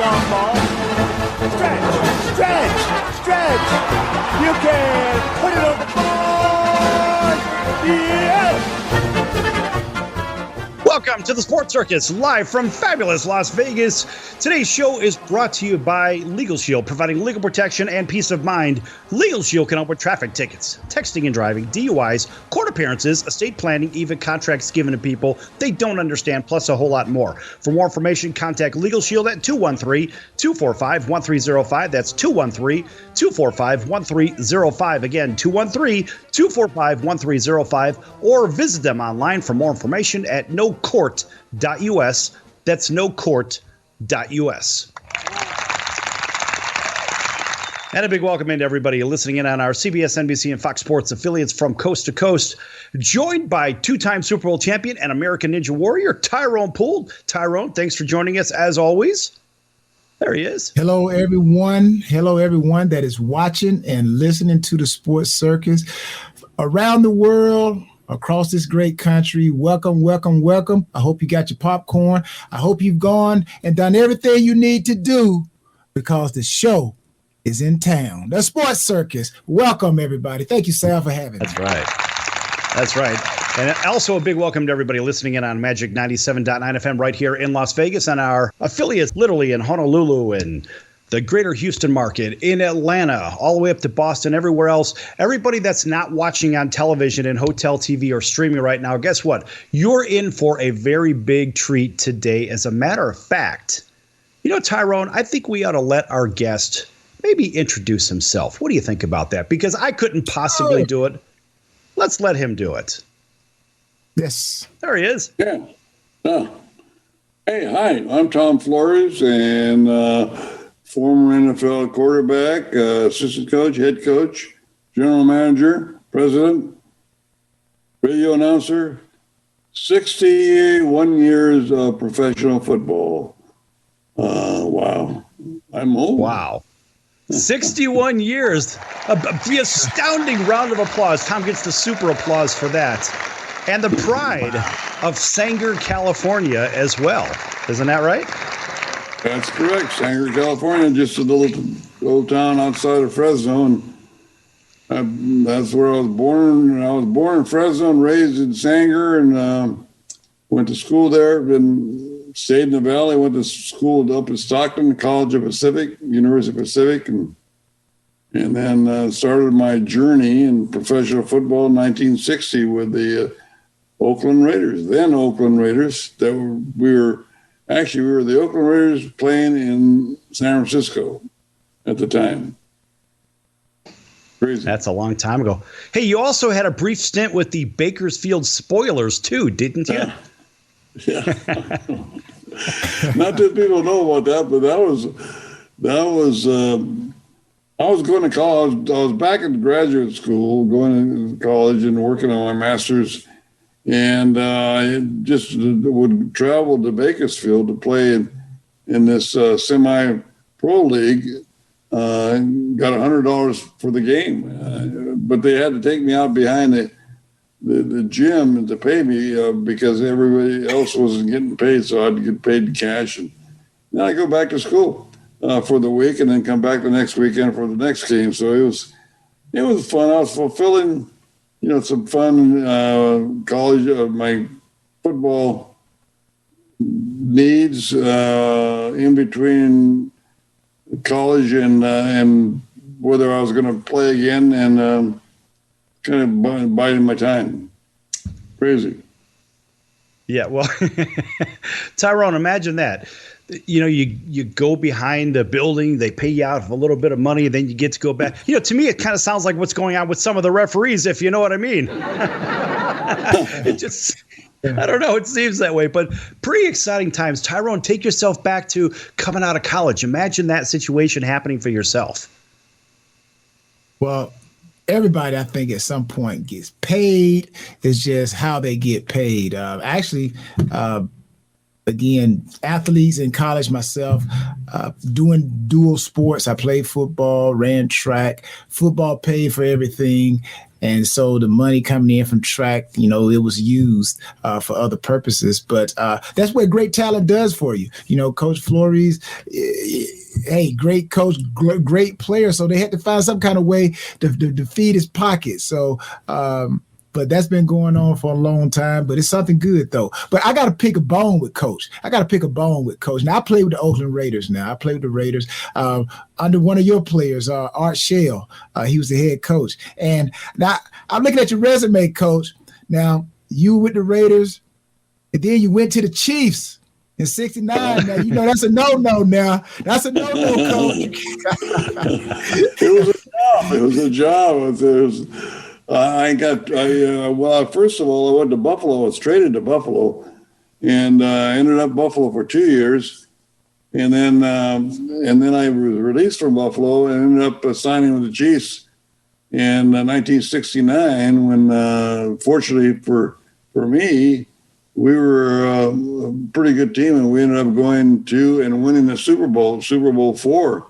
long ball. Stretch, stretch, stretch. You can put it on the board. Yes. Welcome to the Sports Circus, live from fabulous Las Vegas. Today's show is brought to you by Legal Shield, providing legal protection and peace of mind. Legal Shield can help with traffic tickets, texting and driving, DUIs, court appearances, estate planning, even contracts given to people they don't understand, plus a whole lot more. For more information, contact Legal Shield at 213-245-1305. That's 213-245-1305. Again, 213-245-1305. Or visit them online for more information at nocourt.us. That's nocourt.us. And a big welcome into everybody listening in on our CBS, NBC, and Fox Sports affiliates from coast to coast. Joined by two-time Super Bowl champion and American Ninja Warrior, Tyrone Poole. Tyrone, thanks for joining us as always. There he is. Hello, everyone. Hello, everyone that is watching and listening to the Sports Circus around the world, across this great country. Welcome, welcome, welcome. I hope you got your popcorn. I hope you've gone and done everything you need to do because the show is in town. The Sports Circus. Welcome, everybody. Thank you, Sal, for having me. That's right. That's right. And also a big welcome to everybody listening in on Magic 97.9 FM right here in Las Vegas, and our affiliates literally in Honolulu and the greater Houston market, in Atlanta, all the way up to Boston, everywhere else. Everybody that's not watching on television and hotel TV or streaming right now, guess what? You're in for a very big treat today. As a matter of fact, you know, Tyrone, I think we ought to let our guest maybe introduce himself. What do you think about that? Because I couldn't possibly do it. Let's let him do it. Yes. There he is. Yeah. Hey, hi. I'm Tom Flores, and former NFL quarterback, assistant coach, head coach, general manager, president, radio announcer, 61 years of professional football. Wow. I'm old. Wow. 61 years. The astounding round of applause. Tom gets the super applause for that. And the pride of Sanger, California as well. Isn't that right? That's correct. Sanger, California, just a little town outside of Fresno. And that's where I was born. I was born in Fresno and raised in Sanger, and went to school there. Then stayed in the valley. Went to school up in Stockton, College of Pacific, University of Pacific, and then started my journey in professional football in 1960 with the Oakland Raiders. Then Oakland Raiders. We were the Oakland Raiders playing in San Francisco at the time. Crazy. That's a long time ago. Hey, you also had a brief stint with the Bakersfield Spoilers too, didn't you? Yeah. Not that people know about that, but that was I was going to college. I was back in graduate school, going to college and working on my master's. And I just would travel to Bakersfield to play in this semi-pro league. Got $100 for the game, but they had to take me out behind the gym to pay me because everybody else wasn't getting paid, so I had to get paid in cash. And then I go back to school for the week, and then come back the next weekend for the next game. So it was fun. I was fulfilling, some fun college, my football needs in between college and whether I was going to play again, and kind of biding my time. Crazy. Yeah, well, Tyrone, imagine that. You go behind the building, they pay you out a little bit of money, then you get to go back. To me, it kind of sounds like what's going on with some of the referees, if you know what I mean. It just, I don't know, it seems that way, but pretty exciting times. Tyrone, take yourself back to coming out of college. Imagine that situation happening for yourself. Well, everybody, I think, at some point gets paid. It's just how they get paid. Again, athletes in college, myself, doing dual sports. I played football, ran track. Football paid for everything. And so the money coming in from track, it was used for other purposes. But that's what great talent does for you. Coach Flores, hey, great coach, great player. So they had to find some kind of way to feed his pocket. So, but that's been going on for a long time, but it's something good though. But I got to pick a bone with Coach. Now I play with the Oakland Raiders now. I play with the Raiders under one of your players, Art Shell. He was the head coach. And now I'm looking at your resume, Coach. Now you with the Raiders, and then you went to the Chiefs in '69. Now, you know, that's a no-no now. That's a no-no, Coach. It was a job. First of all, I went to Buffalo. I was traded to Buffalo, and ended up Buffalo for 2 years, and then I was released from Buffalo and ended up signing with the Chiefs in 1969. When, fortunately for me, we were a pretty good team, and we ended up going to and winning the Super Bowl IV.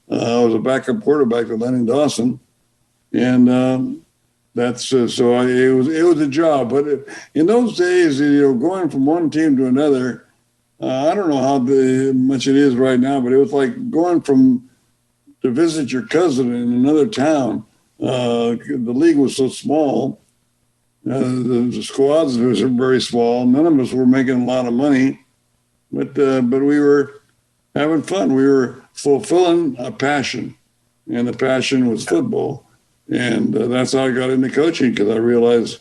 I was a backup quarterback to Lenny Dawson, and that's it was a job. But in those days, going from one team to another, I don't know how much it is right now, but it was like going to visit your cousin in another town. The league was so small. The squads were very small. None of us were making a lot of money, but we were having fun. We were fulfilling a passion, and the passion was football. And that's how I got into coaching, because I realized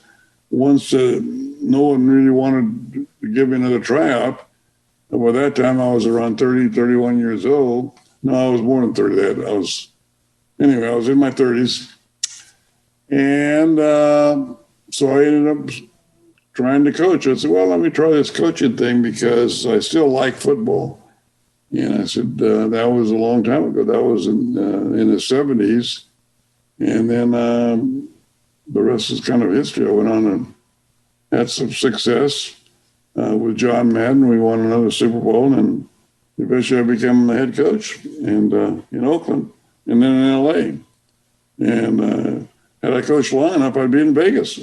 once no one really wanted to give me another tryout. By that time, I was around 30, 31 years old. No, I was more than 30. I was in my 30s. And so I ended up trying to coach. I said, well, let me try this coaching thing because I still like football. And I said, that was a long time ago. That was in the 70s. And then the rest is kind of history. I went on and had some success with John Madden. We won another Super Bowl, and eventually I became the head coach in Oakland and then in LA. And had I coached long enough, I'd be in Vegas.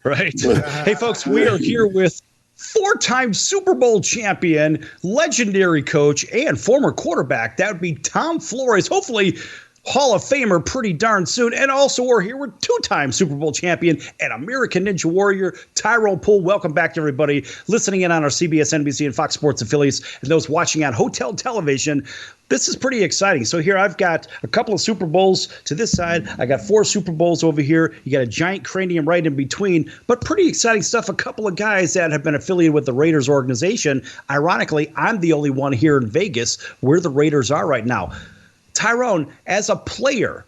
Right. Hey, folks, we are here with four-time Super Bowl champion, legendary coach, and former quarterback. That would be Tom Flores. Hopefully Hall of Famer pretty darn soon. And also we're here with two-time Super Bowl champion and American Ninja Warrior, Tyrone Poole. Welcome back to everybody listening in on our CBS, NBC, and Fox Sports affiliates, and those watching on hotel television. This is pretty exciting. So here I've got a couple of Super Bowls to this side. I got 4 Super Bowls over here. You got a giant cranium right in between, but pretty exciting stuff. A couple of guys that have been affiliated with the Raiders organization. Ironically, I'm the only one here in Vegas where the Raiders are right now. Tyrone, as a player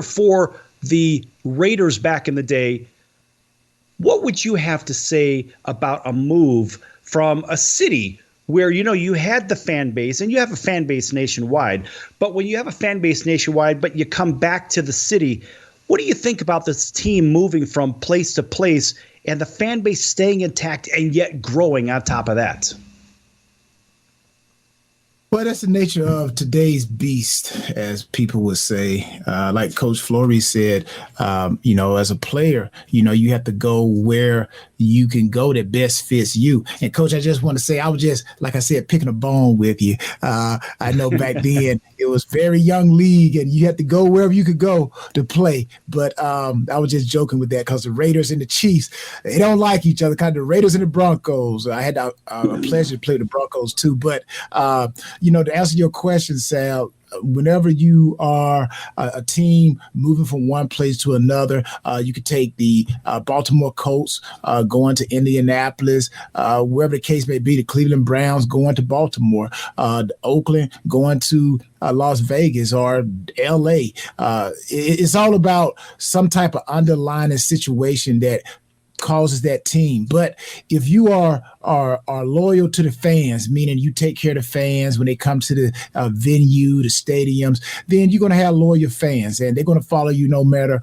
for the Raiders back in the day, what would you have to say about a move from a city where, you had the fan base, and you have a fan base nationwide, but when you have a fan base nationwide, but you come back to the city, what do you think about this team moving from place to place and the fan base staying intact and yet growing on top of that? Well, that's the nature of today's beast, as people would say. Like Coach Flores said, as a player, you have to go where you can go that best fits you. And Coach, I just want to say, I was just, like I said, picking a bone with you. I know back then it was very young league and you had to go wherever you could go to play. But I was just joking with that because the Raiders and the Chiefs, they don't like each other. Kind of the Raiders and the Broncos. I had a pleasure to play the Broncos too. But, to answer your question, Sal, whenever you are a team moving from one place to another, you could take the Baltimore Colts going to Indianapolis, wherever the case may be, the Cleveland Browns going to Baltimore, Oakland going to Las Vegas or L.A. It's all about some type of underlying situation that causes that team. But if you are loyal to the fans, meaning you take care of the fans when they come to the venue, the stadiums, then you're going to have loyal fans, and they're going to follow you no matter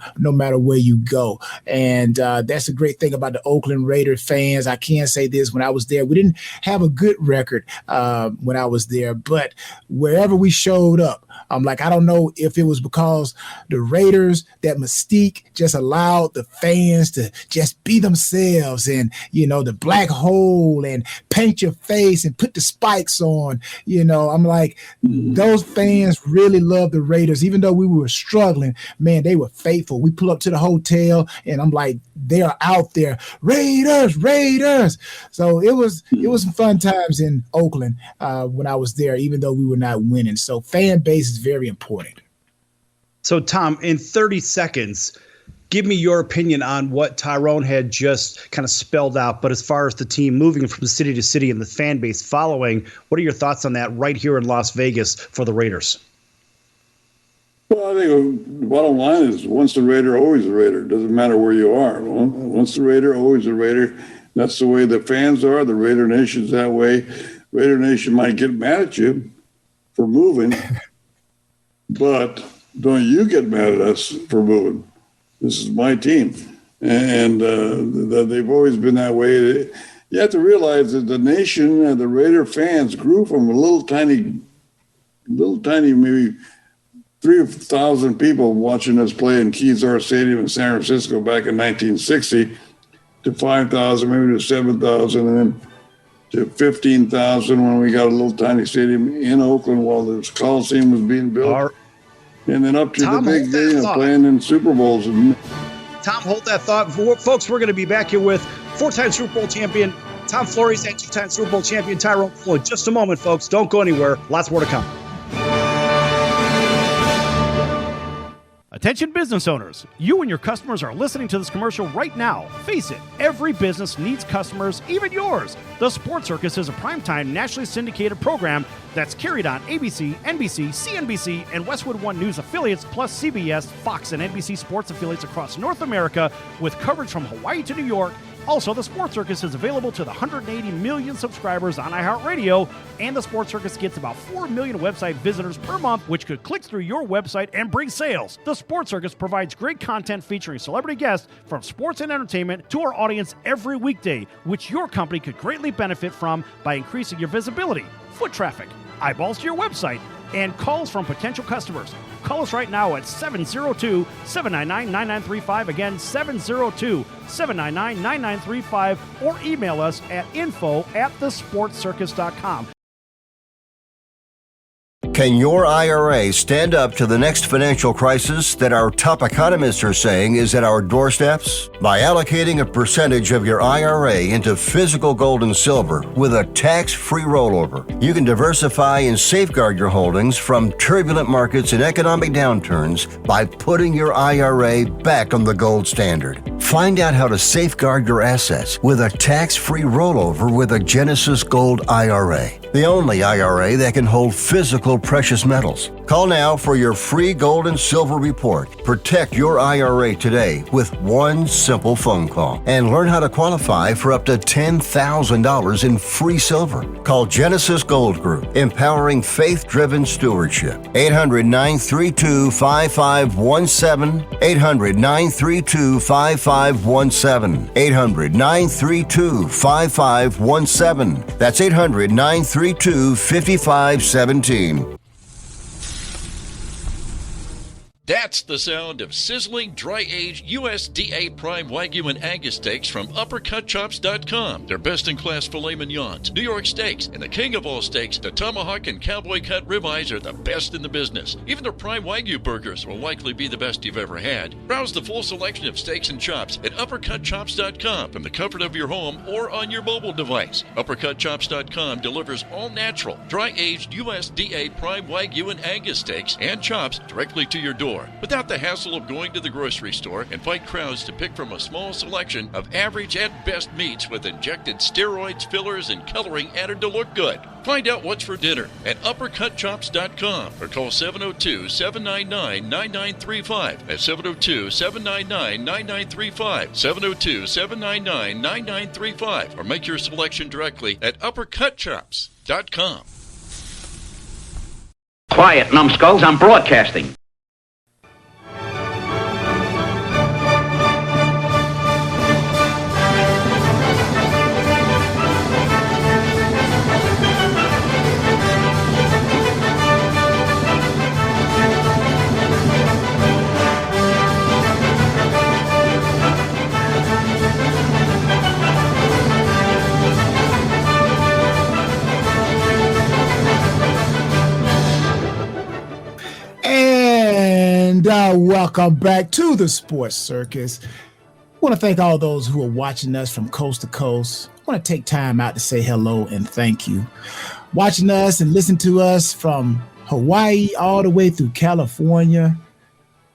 where you go. And that's a great thing about the Oakland Raiders fans. I can say this: when I was there, we didn't have a good record when I was there, but wherever we showed up, I'm like, I don't know if it was because the Raiders, that mystique just allowed the fans to just be themselves, and the black hole gold and paint your face and put the spikes on. I'm like, those fans really love the Raiders. Even though we were struggling, man, they were faithful. We pull up to the hotel and I'm like, they're out there, Raiders, Raiders. So it was some fun times in Oakland when I was there, even though we were not winning. So fan base is very important. So Tom, in 30 seconds, give me your opinion on what Tyrone had just kind of spelled out. But as far as the team moving from city to city and the fan base following, what are your thoughts on that right here in Las Vegas for the Raiders? Well, I think the bottom line is once the Raider, always the Raider. It doesn't matter where you are. Once the Raider, always the Raider. That's the way the fans are. The Raider Nation's that way. Raider Nation might get mad at you for moving, but don't you get mad at us for moving. This is my team. And they've always been that way. You have to realize that the nation and the Raider fans grew from a little tiny, maybe 3,000 people watching us play in Kezar Stadium in San Francisco back in 1960 to 5,000, maybe to 7,000, and then to 15,000 when we got a little tiny stadium in Oakland while the Coliseum was being built. And then up to Tom, the big game of playing in Super Bowls. Tom, hold that thought. Folks, we're going to be back here with four-time Super Bowl champion Tom Flores and two-time Super Bowl champion Tyrone Floyd. Just a moment, folks. Don't go anywhere. Lots more to come. Attention business owners, you and your customers are listening to this commercial right now. Face it, every business needs customers, even yours. The Sports Circus is a primetime nationally syndicated program that's carried on ABC, NBC, CNBC, and Westwood One News affiliates, plus CBS, Fox, and NBC sports affiliates across North America with coverage from Hawaii to New York. Also, the Sports Circus is available to the 180 million subscribers on iHeartRadio, and the Sports Circus gets about 4 million website visitors per month, which could click through your website and bring sales. The Sports Circus provides great content featuring celebrity guests from sports and entertainment to our audience every weekday, which your company could greatly benefit from by increasing your visibility, foot traffic, eyeballs to your website, and calls from potential customers. Call us right now at 702-799-9935. Again, 702-799-9935. Or email us at info@thesportscircus.com. Can your IRA stand up to the next financial crisis that our top economists are saying is at our doorsteps? By allocating a percentage of your IRA into physical gold and silver with a tax-free rollover, you can diversify and safeguard your holdings from turbulent markets and economic downturns by putting your IRA back on the gold standard. Find out how to safeguard your assets with a tax-free rollover with a Genesis Gold IRA, the only IRA that can hold physical precious metals. Call now for your free gold and silver report. Protect your IRA today with one simple phone call and learn how to qualify for up to $10,000 in free silver. Call Genesis Gold Group, empowering faith-driven stewardship. 800-932-5517. 800-932-5517. 800-932-5517. That's 800-932-5517. That's the sound of sizzling, dry-aged USDA Prime Wagyu and Angus steaks from UppercutChops.com. Their best-in-class filet mignons, New York steaks, and the king of all steaks, the tomahawk and cowboy cut ribeyes are the best in the business. Even their Prime Wagyu burgers will likely be the best you've ever had. Browse the full selection of steaks and chops at UppercutChops.com from the comfort of your home or on your mobile device. UppercutChops.com delivers all-natural, dry-aged USDA Prime Wagyu and Angus steaks and chops directly to your door, without the hassle of going to the grocery store and fight crowds to pick from a small selection of average at best meats with injected steroids, fillers, and coloring added to look good. Find out what's for dinner at UppercutChops.com or call 702-799-9935. That's 702-799-9935. 702-799-9935. Or make your selection directly at UppercutChops.com. Quiet, numbskulls, I'm broadcasting. And welcome back to the Sports Circus. I want to thank all those who are watching us from coast to coast. I want to take time out to say hello and thank you. Watching us and listen to us from Hawaii all the way through California,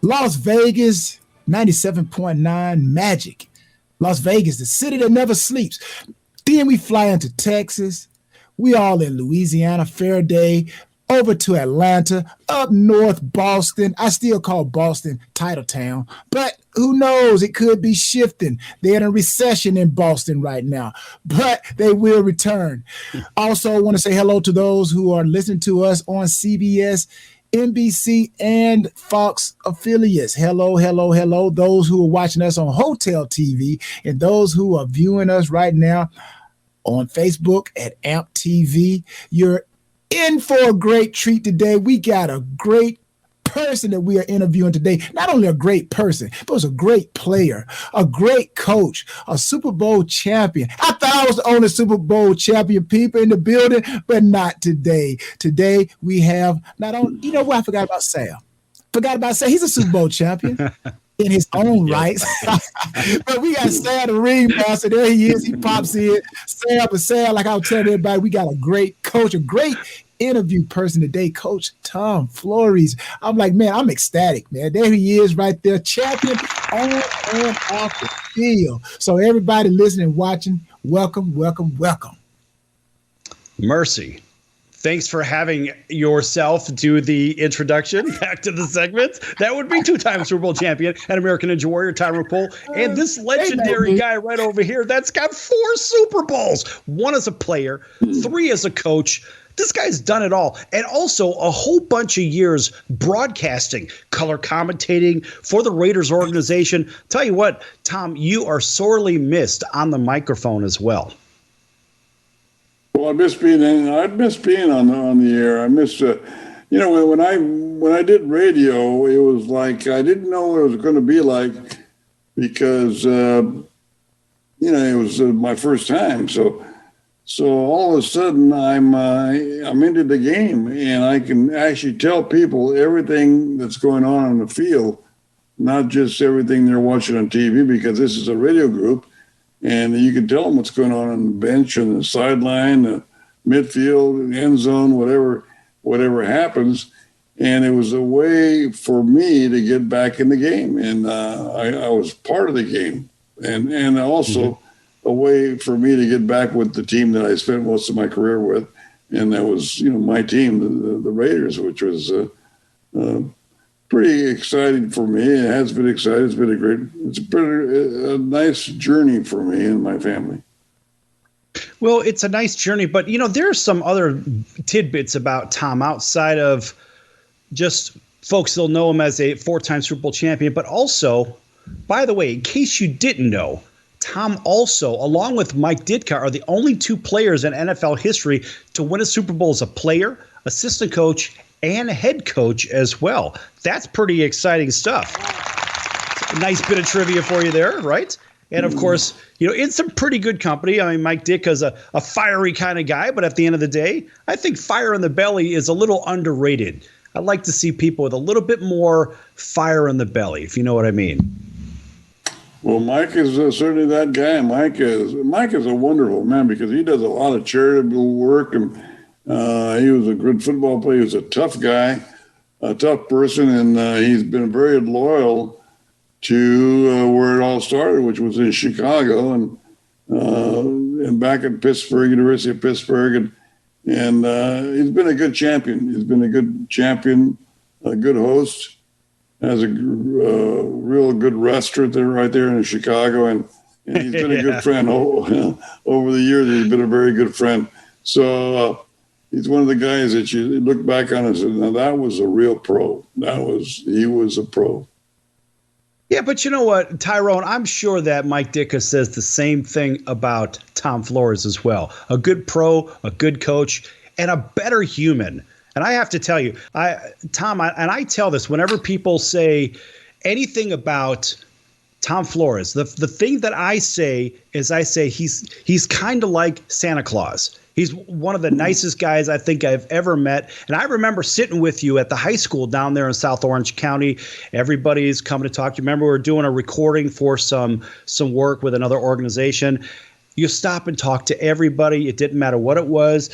Las Vegas, 97.9 Magic. Las Vegas, the city that never sleeps. Then we fly into Texas. We all in Louisiana, Faraday, over to Atlanta, up north, Boston. I still call Boston Titletown, but who knows? It could be shifting. They're in a recession in Boston right now, but they will return. Also, I want to say hello to those who are listening to us on CBS, NBC, and Fox affiliates. Hello, hello, hello. Those who are watching us on Hotel TV and those who are viewing us right now on Facebook at AMP TV. You're in for a great treat today. We got a great person that we are interviewing today. Not only a great person, but was a great player, a great coach, a Super Bowl champion. I thought I was the only Super Bowl champion people in the building, but not today. Today we have not only, you know what, I forgot about Sal. He's a Super Bowl champion in his own right. But we got Sal the Ringmaster. There he is. He pops in. Sal, like I was telling everybody, we got a great coach, a great interview person today, Coach Tom Flores. I'm like, man, I'm ecstatic, man. There he is right there, champion on and off the field. So everybody listening and watching, welcome, welcome, welcome. Mercy. Thanks for having yourself do the introduction back to the segment. That would be two-time Super Bowl champion and American Ninja Warrior, Tyron Poole. And this legendary guy right over here that's got 4 Super Bowls. 1 as a player, 3 as a coach. This guy's done it all. And also a whole bunch of years broadcasting, color commentating for the Raiders organization. Tell you what, Tom, you are sorely missed on the microphone as well. Well, I miss being on the air. I miss, when I did radio, it was like I didn't know what it was going to be like because it was my first time. So all of a sudden I'm into the game and I can actually tell people everything that's going on the field, not just everything they're watching on TV, because this is a radio group. And you can tell them what's going on the bench and the sideline, the midfield, the end zone, whatever happens. And it was a way for me to get back in the game. And I was part of the game. And also a way for me to get back with the team that I spent most of my career with. And that was, my team, the Raiders, which was pretty exciting for me. It has been exciting. It's been a nice journey for me and my family. Well, it's a nice journey, but there are some other tidbits about Tom outside of just folks that'll know him as a 4-time Super Bowl champion, but also, by the way, in case you didn't know, Tom also, along with Mike Ditka, are the only 2 players in NFL history to win a Super Bowl as a player, assistant coach, and head coach as well. That's pretty exciting stuff. A nice bit of trivia for you there, right? And of course, in some pretty good company. I mean, Mike Ditka's a fiery kind of guy, but at the end of the day, I think fire in the belly is a little underrated. I'd like to see people with a little bit more fire in the belly, if you know what I mean. Well, Mike is certainly that guy. Mike is a wonderful man because he does a lot of charitable work, and he was a good football player. He was a tough guy, a tough person, and he's been very loyal to where it all started, which was in Chicago and back at Pittsburgh, University of Pittsburgh, and he's been a good champion. He's been a good champion, a good host, has a real good restaurant there right there in Chicago, and he's been a good friend over the years. He's been a very good friend. So he's one of the guys that you look back on and say, now that was a real pro. He was a pro. Yeah, but you know what, Tyrone, I'm sure that Mike Ditka says the same thing about Tom Flores as well. A good pro, a good coach, and a better human. And I have to tell you, Tom, I tell this whenever people say anything about Tom Flores, the thing that I say is he's kind of like Santa Claus. He's one of the nicest guys I think I've ever met. And I remember sitting with you at the high school down there in South Orange County. Everybody's coming to talk to you. Remember, we were doing a recording for some work with another organization. You stop and talk to everybody. It didn't matter what it was.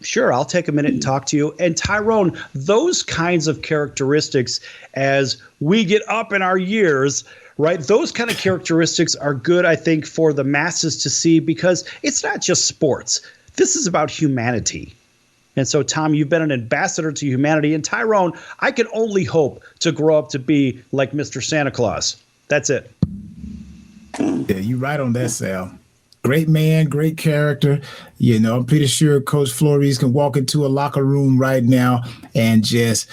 Sure, I'll take a minute and talk to you. And Tyrone, those kinds of characteristics as we get up in our years, right? Those kind of characteristics are good, I think, for the masses to see, because it's not just sports. This is about humanity. And so, Tom, you've been an ambassador to humanity. And Tyrone, I can only hope to grow up to be like Mr. Santa Claus. That's it. Yeah, you're right on that, Sal. Great man, great character. You know, I'm pretty sure Coach Flores can walk into a locker room right now and just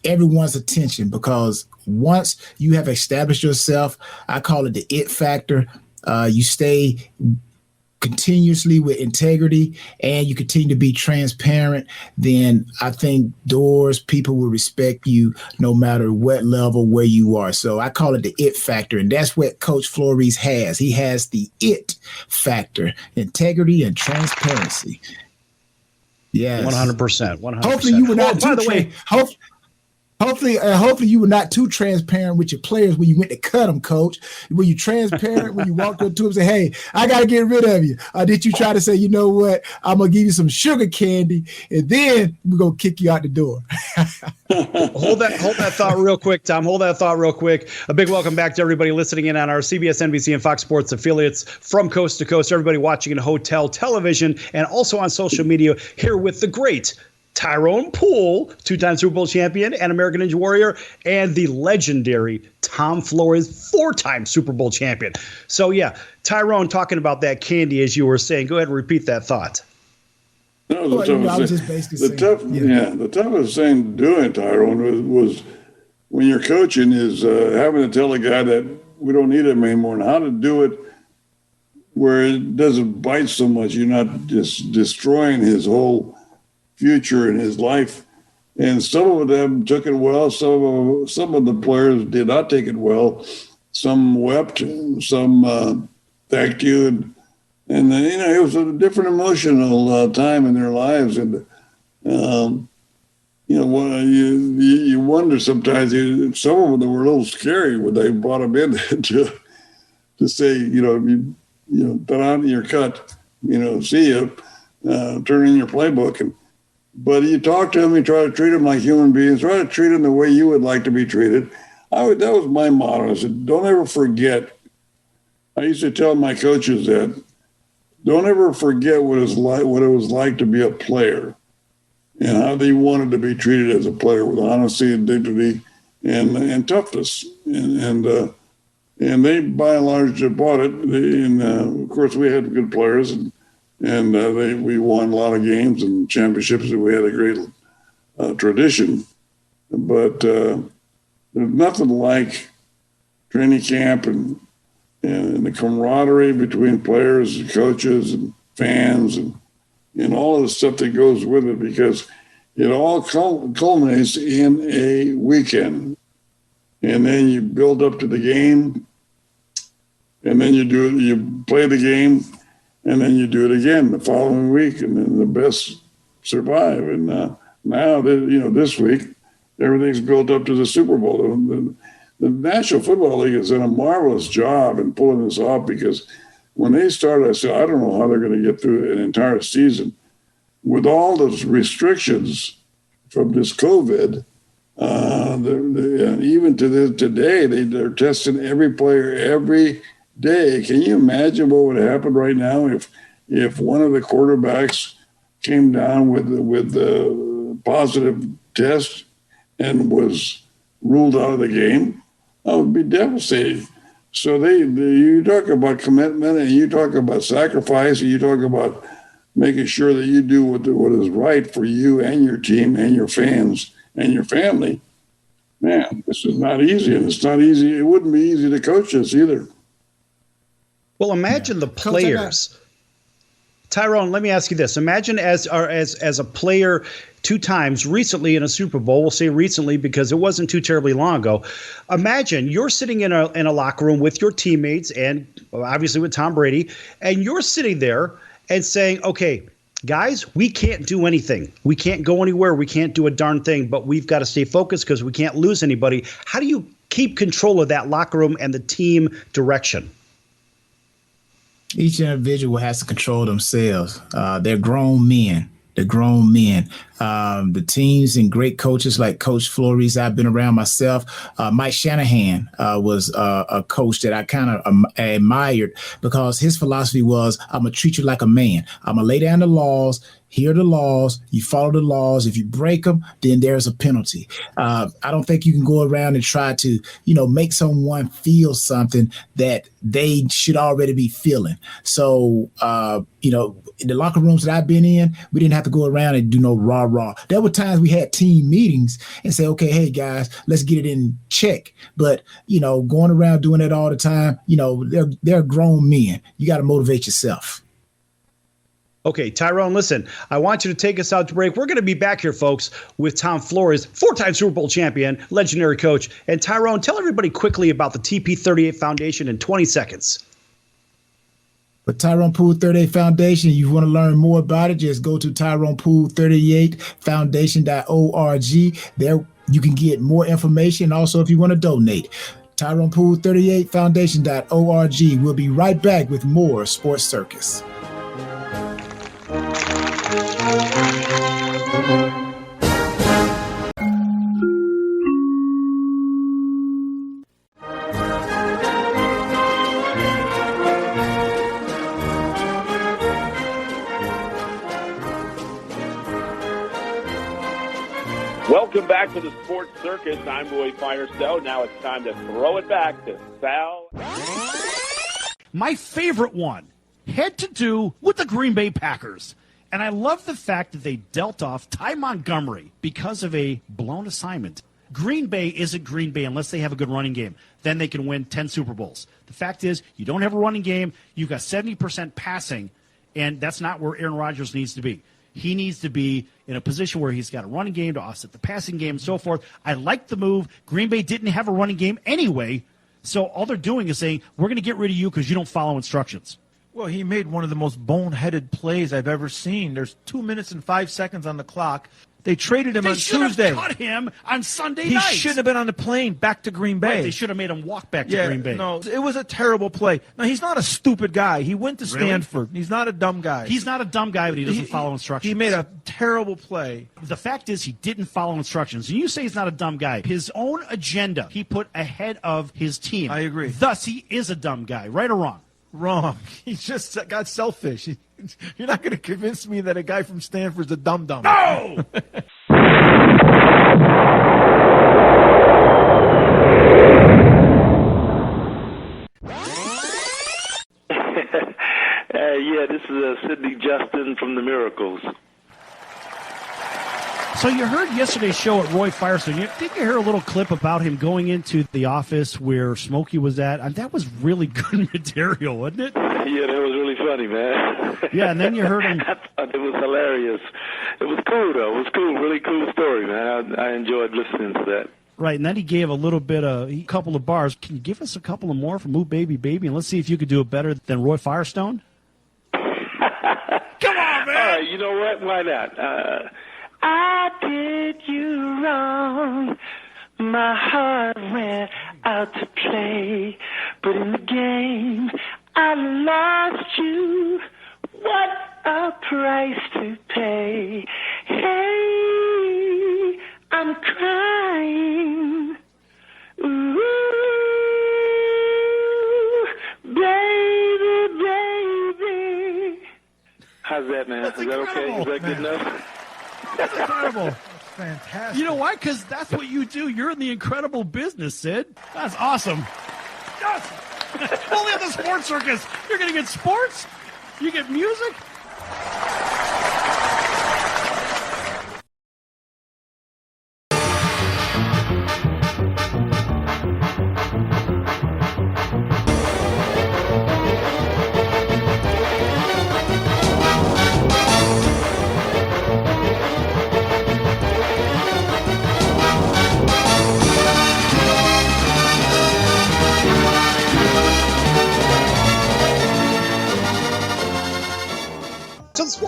everyone's attention, because once you have established yourself, I call it the it factor. You stay continuously with integrity and you continue to be transparent, then I think people will respect you no matter what level, where you are. So I call it the it factor. And that's what Coach Flores has. He has the it factor, integrity and transparency. Yes. 100%. 100%. Hopefully you were not by the way, Hopefully you were not too transparent with your players when you went to cut them, Coach. Were you transparent when you walked up to them and say, "Hey, I got to get rid of you"? Or did you try to say, "You know what? I'm gonna give you some sugar candy, and then we're gonna kick you out the door"? Hold that thought real quick, Tom. Hold that thought real quick. A big welcome back to everybody listening in on our CBS, NBC, and Fox Sports affiliates from coast to coast. Everybody watching in hotel television and also on social media, here with the great Tyrone Poole, two-time Super Bowl champion and American Ninja Warrior, and the legendary Tom Flores, four-time Super Bowl champion. So, yeah, Tyrone, talking about that candy, as you were saying, go ahead and repeat that thought. No, the toughest thing doing, Tyrone, was when you're coaching is having to tell a guy that we don't need him anymore, and how to do it where it doesn't bite so much. You're not just destroying his whole future in his life. And some of them took it well. Some of the players did not take it well. Some wept, some thanked you. And then, it was a different emotional time in their lives. And, you wonder sometimes, some of them were a little scary when they brought them in to say, put on your cut, see you, turn in your playbook. But you talk to them, you try to treat them like human beings, try to treat them the way you would like to be treated. That was my motto. I said, don't ever forget. I used to tell my coaches that, don't ever forget what it was like to be a player and how they wanted to be treated as a player, with honesty and dignity and toughness. And they, by and large, bought it. Of course, we had good players, and we won a lot of games and championships, and we had a great tradition. But there's nothing like training camp and the camaraderie between players and coaches and fans and all of the stuff that goes with it, because it all culminates in a weekend. And then you build up to the game, and then you play the game, and then you do it again the following week, and then the best survive. And now, this week, everything's built up to the Super Bowl. The National Football League has done a marvelous job in pulling this off, because when they started, I said, I don't know how they're going to get through an entire season with all those restrictions from this COVID. Even to today, they're testing every player every day. Can you imagine what would happen right now if one of the quarterbacks came down with the positive test and was ruled out of the game? That would be devastating. So you talk about commitment, and you talk about sacrifice, and you talk about making sure that you do what is right for you and your team and your fans and your family. Man, this is not easy, and it's not easy. It wouldn't be easy to coach this either. Well, imagine the players. Tyrone, let me ask you this. Imagine as a player two times recently in a Super Bowl. We'll say recently because it wasn't too terribly long ago. Imagine you're sitting in a locker room with your teammates and obviously with Tom Brady, and you're sitting there and saying, okay, guys, we can't do anything. We can't go anywhere. We can't do a darn thing, but we've got to stay focused because we can't lose anybody. How do you keep control of that locker room and the team direction? Each individual has to control themselves. They're grown men. The grown men, the teams and great coaches like Coach Flores. I've been around myself. Mike Shanahan was a coach that I kind of admired because his philosophy was, I'm going to treat you like a man. I'm going to lay down the laws. Here are the laws. You follow the laws. If you break them, then there's a penalty. I don't think you can go around and try to, make someone feel something that they should already be feeling. So, in the locker rooms that I've been in, we didn't have to go around and do no rah-rah. There were times we had team meetings and say, okay, hey, guys, let's get it in check. But, going around doing that all the time, they're grown men. You got to motivate yourself. Okay, Tyrone, listen, I want you to take us out to break. We're going to be back here, folks, with Tom Flores, 4-time Super Bowl champion, legendary coach. And Tyrone, tell everybody quickly about the TP38 Foundation in 20 seconds. But Tyrone Poole 38 Foundation, you want to learn more about it, just go to TyronePoole38Foundation.org. There you can get more information. Also, if you want to donate, TyronePoole38Foundation.org. We'll be right back with more Sports Circus. Welcome back to the Sports Circus. I'm Roy Firestone. Now it's time to throw it back to Sal. My favorite one had to do with the Green Bay Packers. And I love the fact that they dealt off Ty Montgomery because of a blown assignment. Green Bay isn't Green Bay unless they have a good running game. Then they can win 10 Super Bowls. The fact is, you don't have a running game. You've got 70% passing, and that's not where Aaron Rodgers needs to be. He needs to be in a position where he's got a running game to offset the passing game and so forth. I like the move. Green Bay didn't have a running game anyway, so all they're doing is saying, we're going to get rid of you because you don't follow instructions. Well, he made one of the most boneheaded plays I've ever seen. There's 2 minutes and 5 seconds on the clock. They traded him on Tuesday. They should have cut him on Sunday night. He shouldn't have been on the plane back to Green Bay. Right, they should have made him walk back to Green Bay. No, it was a terrible play. Now, he's not a stupid guy. He went to Stanford. He's not a dumb guy. He's not a dumb guy, but he doesn't follow instructions. He made a terrible play. The fact is he didn't follow instructions. And you say he's not a dumb guy. His own agenda he put ahead of his team. I agree. Thus, he is a dumb guy. Right or wrong? Wrong. He just got selfish. You're not going to convince me that a guy from Stanford's a dum-dum. No! Yeah, this is Sidney Justin from The Miracles. So you heard yesterday's show at Roy Firestone. Didn't you hear a little clip about him going into the office where Smokey was at? That was really good material, wasn't it? Yeah, that was really funny, man. Yeah, and then you heard him. I thought it was hilarious. It was cool, though. It was cool. Really cool story, man. I enjoyed listening to that. Right, and then he gave a couple of bars. Can you give us a couple of more from Ooh Baby Baby, and let's see if you could do it better than Roy Firestone? Come on, man! All right, you know what? Why not? I did you wrong. My heart went out to play, but in the game I lost you. What a price to pay. Hey, I'm crying. Ooh, baby, baby. How's that, man? That's Is that okay? Is that good enough? That's incredible. Fantastic. You know why? Because that's what you do. You're in the incredible business, Sid. That's awesome. Yes. Only on the Sports Circus. You're going to get sports. You get music.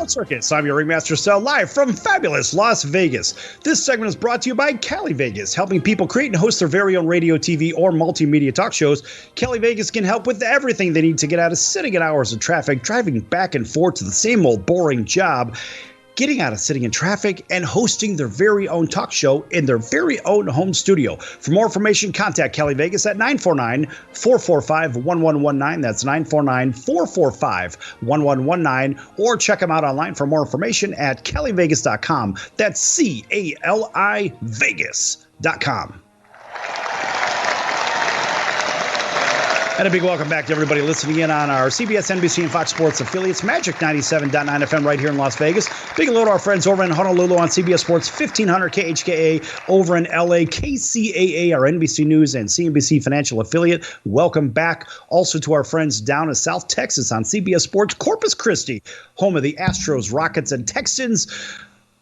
Sports Circus. I'm your Ringmaster Sal, live from fabulous Las Vegas. This segment is brought to you by Cali Vegas, helping people create and host their very own radio, TV, or multimedia talk shows. Cali Vegas can help with everything they need to get out of sitting in hours of traffic, driving back and forth to the same old boring job, getting out of sitting in traffic, and hosting their very own talk show in their very own home studio. For more information, contact Cali Vegas at 949-445-1119. That's 949-445-1119. Or check them out online for more information at calivegas.com. That's CALI Vegas.com. And a big welcome back to everybody listening in on our CBS, NBC, and Fox Sports affiliates, Magic 97.9 FM right here in Las Vegas. Big hello to our friends over in Honolulu on CBS Sports 1500 KHKA, over in LA, KCAA, our NBC News and CNBC financial affiliate. Welcome back also to our friends down in South Texas on CBS Sports Corpus Christi, home of the Astros, Rockets, and Texans.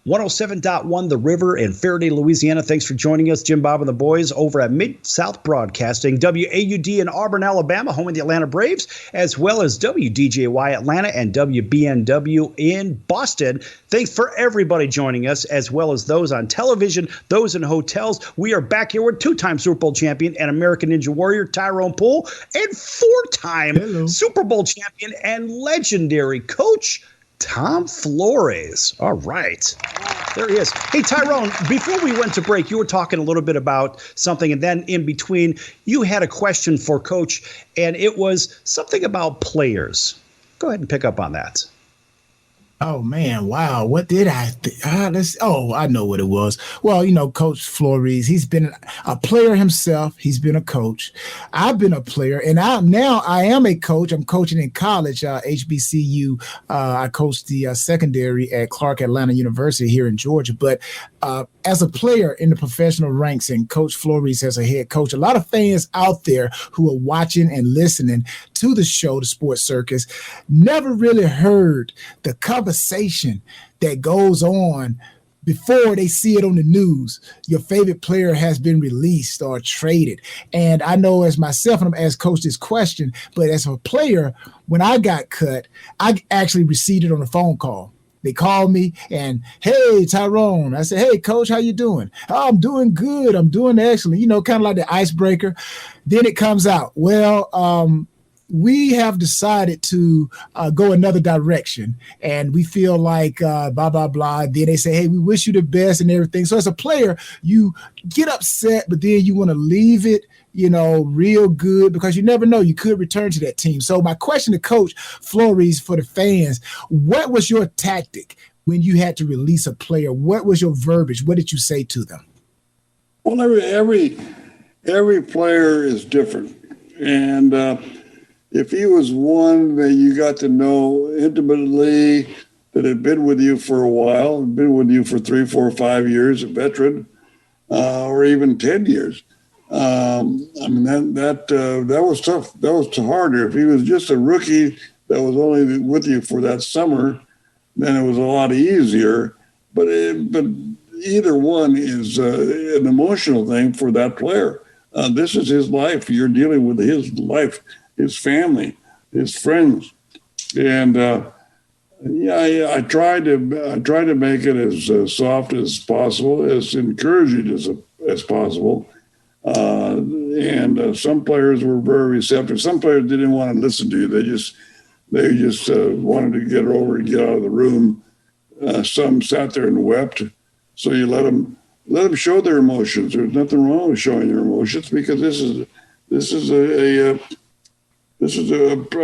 107.1 The River in Faraday, Louisiana. Thanks for joining us, Jim Bob and the boys over at Mid-South Broadcasting. WAUD in Auburn, Alabama, home of the Atlanta Braves, as well as WDJY Atlanta and WBNW in Boston. Thanks for everybody joining us, as well as those on television, those in hotels. We are back here with two-time Super Bowl champion and American Ninja Warrior Tyrone Poole, and four-time Super Bowl champion and legendary coach Tom Flores. All right. There he is. Hey, Tyrone, before we went to break, you were talking a little bit about something, and then in between, you had a question for Coach, and it was something about players. Go ahead and pick up on that. Oh, man. Wow. What did I think? I know what it was. Well, Coach Flores, he's been a player himself. He's been a coach. I've been a player, and I am a coach. I'm coaching in college, HBCU. I coach the secondary at Clark Atlanta University here in Georgia. But as a player in the professional ranks, and Coach Flores as a head coach, a lot of fans out there who are watching and listening to the show, the Sports Circus, never really heard the conversation that goes on before they see it on the news. Your favorite player has been released or traded. And I know as myself, and I'm asked Coach this question, but as a player, when I got cut, I actually received it on a phone call. They called me and, hey, Tyrone. I said, hey, Coach, how you doing? Oh, I'm doing good. I'm doing excellent. kind of like the icebreaker. Then it comes out, well, we have decided to go another direction, and we feel like blah, blah, blah. Then they say, hey, we wish you the best and everything. So as a player, you get upset, but then you want to leave it, real good, because you never know. You could return to that team. So my question to Coach Flores for the fans, what was your tactic when you had to release a player? What was your verbiage? What did you say to them? Well, every player is different. And if he was one that you got to know intimately, that had been with you for a while, been with you for 3, 4, 5 years, a veteran, or even 10 years, that was tough. That was harder. If he was just a rookie that was only with you for that summer, then it was a lot easier. But either one is an emotional thing for that player. This is his life. You're dealing with his life, his family, his friends, and I tried to make it as soft as possible, as encouraging as possible. And some players were very receptive. Some players didn't want to listen to you. They just wanted to get over and get out of the room. Some sat there and wept. So you let them show their emotions. There's nothing wrong with showing your emotions, because this is a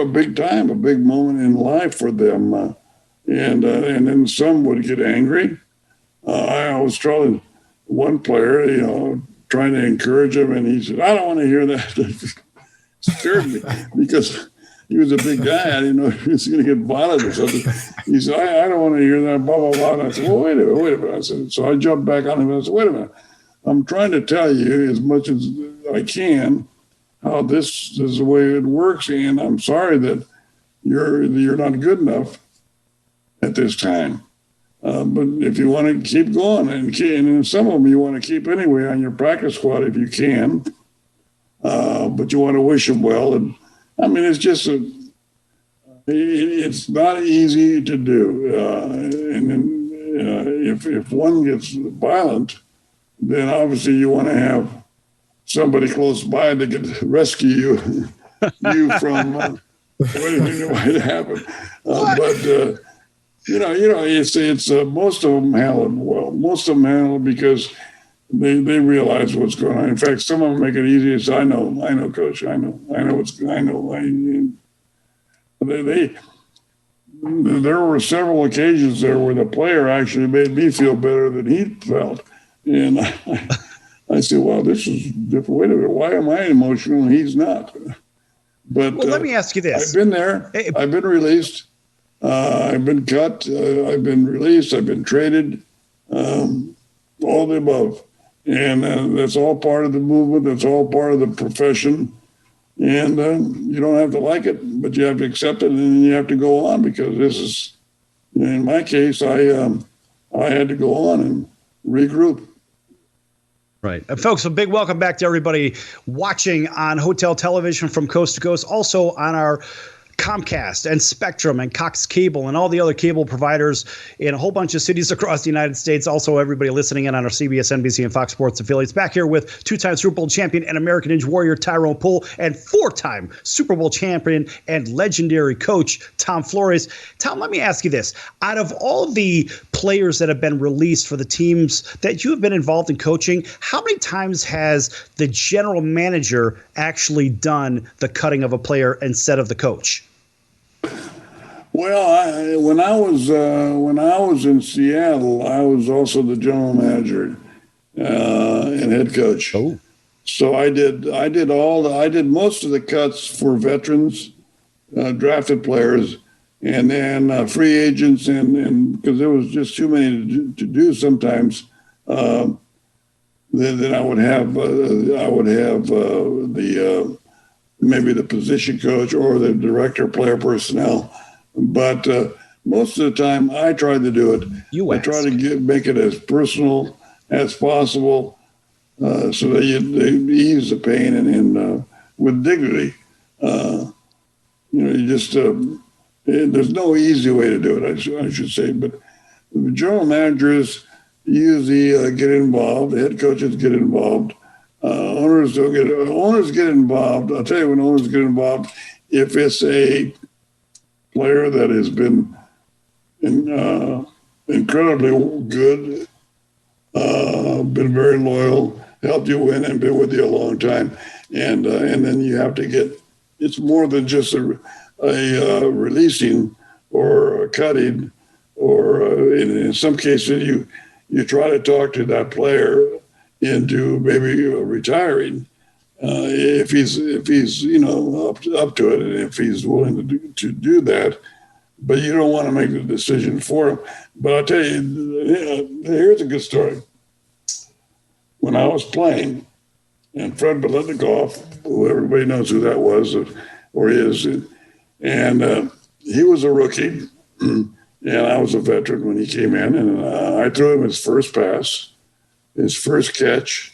big time, a big moment in life for them. And then some would get angry. I was telling one player, trying to encourage him, and he said, I don't want to hear that. It scared me, because he was a big guy. I didn't know he was going to get violent or something. He said, I don't want to hear that, blah, blah, blah. And I said, well, wait a minute. I said, so I jumped back on him and I said, wait a minute. I'm trying to tell you as much as I can how this is the way it works, and I'm sorry that you're not good enough at this time. But if you want to keep going, and some of them you want to keep anyway on your practice squad if you can, but you want to wish them well. And I mean, it's just it's not easy to do. And then if one gets violent, then obviously you want to have somebody close by that can rescue you from anything that might happen. But it's most of them handle it well. Most of them handle it because they realize what's going on. In fact, some of them make it easy. It's, I know, coach. I know what's going on. There were several occasions there where the player actually made me feel better than he felt. And I said, well, this is different. Wait a minute. Why am I emotional and he's not? But let me ask you this. I've been there. I've been released. I've been cut. I've been released. I've been traded. All the above. And that's all part of the movement. That's all part of the profession. And you don't have to like it, but you have to accept it, and then you have to go on, because this is, in my case, I had to go on and regroup. Right. Folks, a big welcome back to everybody watching on Hotel Television from coast to coast, also on our Comcast and Spectrum and Cox Cable and all the other cable providers in a whole bunch of cities across the United States. Also, everybody listening in on our CBS, NBC, and Fox Sports affiliates. Back here with two-time Super Bowl champion and American Ninja Warrior Tyrone Poole, and four-time Super Bowl champion and legendary coach Tom Flores. Tom, let me ask you this. Out of all the players that have been released for the teams that you have been involved in coaching, how many times has the general manager actually done the cutting of a player instead of the coach? Well, when I was in Seattle, I was also the general manager and head coach. Oh, so I did most of the cuts for veterans, drafted players, and then free agents, and because there was just too many to do sometimes. Then I would have the maybe the position coach or the director of player personnel. But most of the time, I tried to do it. I try to make it as personal as possible, so that you ease the pain and with dignity. You just there's no easy way to do it. I should say, but the general managers usually get involved. The head coaches get involved. Owners don't get. Owners get involved. I'll tell you when owners get involved, if it's a player that has been incredibly good, been very loyal, helped you win, and been with you a long time, and then you have to get. It's more than just a releasing or a cutting, or in some cases you try to talk to that player into maybe retiring. If he's up to it, and if he's willing to do that, but you don't want to make the decision for him. But I'll tell you, here's a good story. When I was playing, and Fred Biletnikoff, who everybody knows who that was or is, and he was a rookie, and I was a veteran when he came in, and I threw him his first pass, his first catch,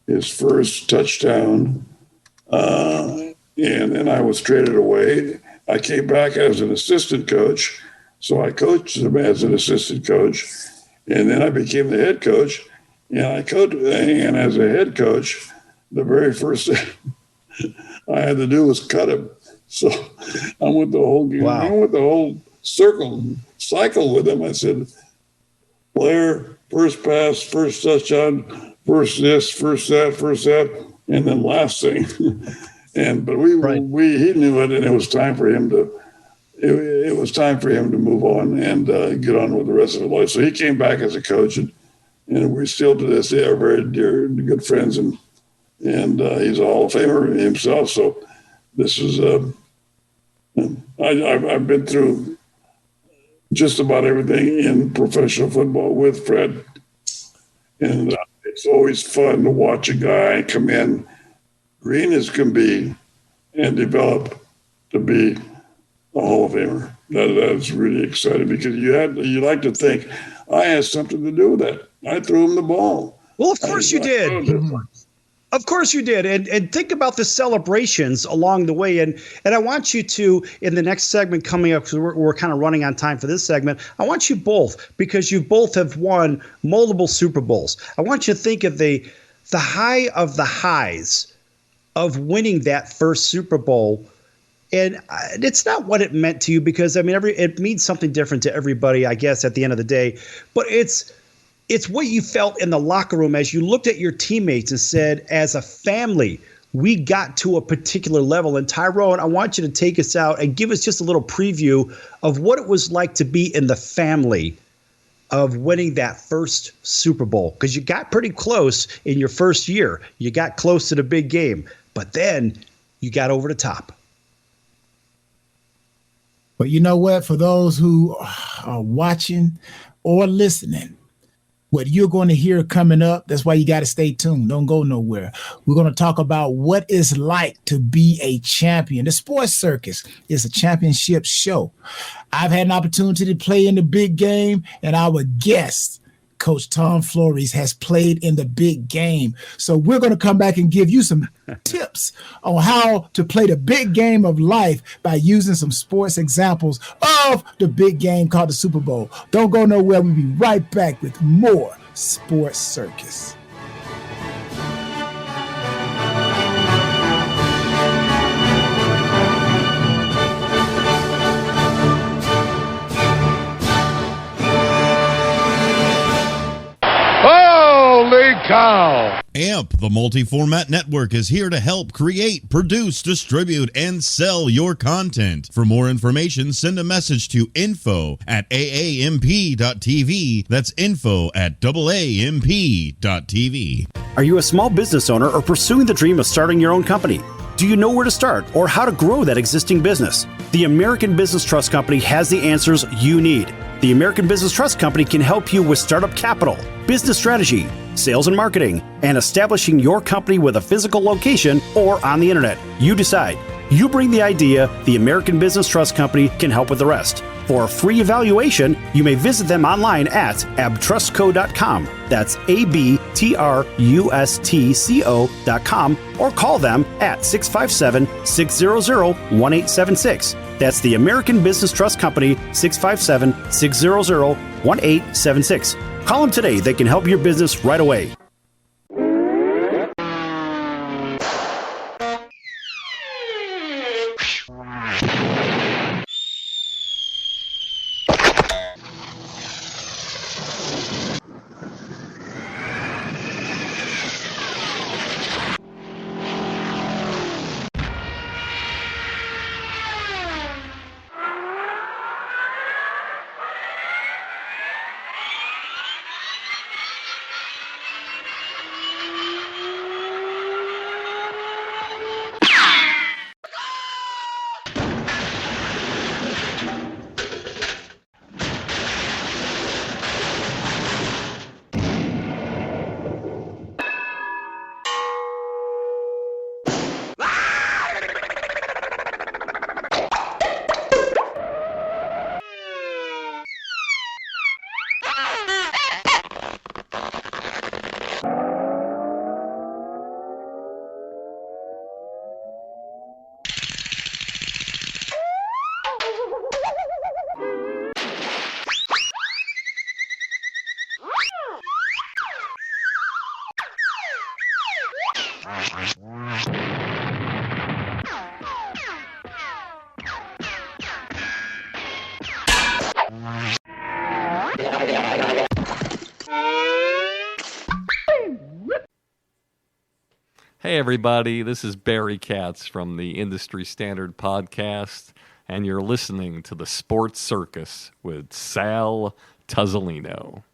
his first touchdown, and then I was traded away. I came back as an assistant coach, so I coached him as an assistant coach, and then I became the head coach, and I coached. And as a head coach, the very first thing I had to do was cut him. So I went the whole game. Wow. I went the whole cycle with him. I said, player, first pass, first touchdown, first this, first that, and then last thing. But he knew it, and it was time for him to. It was time for him to move on and get on with the rest of his life. So he came back as a coach, and we're still to this day are very dear, good friends, and he's a Hall of Famer himself. So this is I've been through just about everything in professional football with Fred, and it's always fun to watch a guy come in green as can be and develop to be a Hall of Famer. That's really exciting, because you like to think I had something to do with that. I threw him the ball. Well, of course you did. Of course you did. And think about the celebrations along the way. And I want you to, in the next segment coming up, because we're kind of running on time for this segment, I want you both, because you both have won multiple Super Bowls, I want you to think of the high of the highs of winning that first Super Bowl. And it's not what it meant to you, because, I mean, it means something different to everybody, I guess, at the end of the day. But it's what you felt in the locker room as you looked at your teammates and said, as a family, we got to a particular level. And Tyrone, I want you to take us out and give us just a little preview of what it was like to be in the family of winning that first Super Bowl, because you got pretty close in your first year. You got close to the big game, but then you got over the top. But you know what? For those who are watching or listening, what you're going to hear coming up, that's why you got to stay tuned. Don't go nowhere. We're going to talk about what it's like to be a champion. The Sports Circus is a championship show. I've had an opportunity to play in the big game, and our guest, Coach Tom Flores, has played in the big game. So we're going to come back and give you some tips on how to play the big game of life by using some sports examples of the big game called the Super Bowl. Don't go nowhere. We'll be right back with more Sports Circus. Cow. AMP, the multi-format network, is here to help create, produce, distribute, and sell your content. For more information, send a message to info@aamp.tv. That's info@aamp.tv. Are you a small business owner or pursuing the dream of starting your own company? Do you know where to start or how to grow that existing business? The American Business Trust Company has the answers you need. The American Business Trust Company can help you with startup capital, business strategy, sales and marketing, and establishing your company with a physical location or on the internet. You decide. You bring the idea, the American Business Trust Company can help with the rest. For a free evaluation, you may visit them online at abtrustco.com. That's abtrustco.com, or call them at 657-600-1876. That's the American Business Trust Company, 657-600-1876. Call them today. They can help your business right away. Hey everybody, this is Barry Katz from the Industry Standard Podcast, and you're listening to the Sports Circus with Sal Tuzzolino.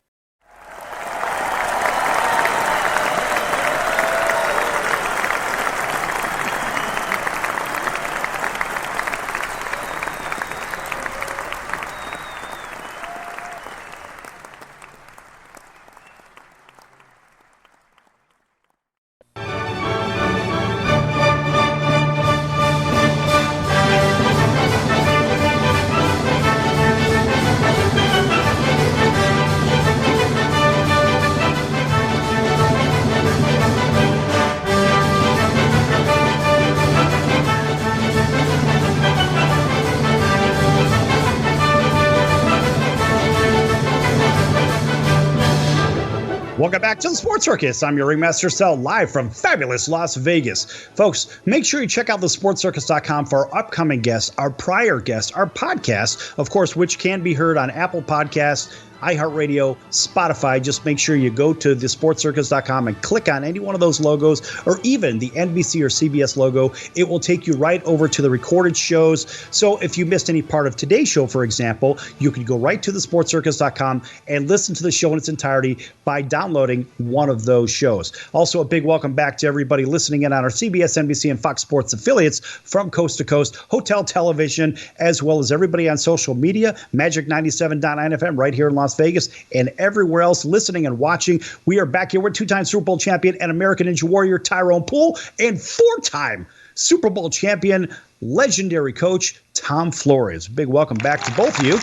Welcome back to the Sports Circus. I'm your Ringmaster Sal, live from fabulous Las Vegas. Folks, make sure you check out thesportscircus.com for our upcoming guests, our prior guests, our podcast, of course, which can be heard on Apple Podcasts, iHeartRadio, Spotify. Just make sure you go to thesportscircus.com and click on any one of those logos, or even the NBC or CBS logo. It will take you right over to the recorded shows. So if you missed any part of today's show, for example, you can go right to thesportscircus.com and listen to the show in its entirety by downloading one of those shows. Also, a big welcome back to everybody listening in on our CBS, NBC, and Fox Sports affiliates from coast to coast, hotel television, as well as everybody on social media, Magic 97.9 FM right here in Las Vegas, and everywhere else listening and watching. We are back here with two-time Super Bowl champion and American Ninja Warrior Tyrone Poole, and four-time Super Bowl champion, legendary coach Tom Flores. Big welcome back to both of you.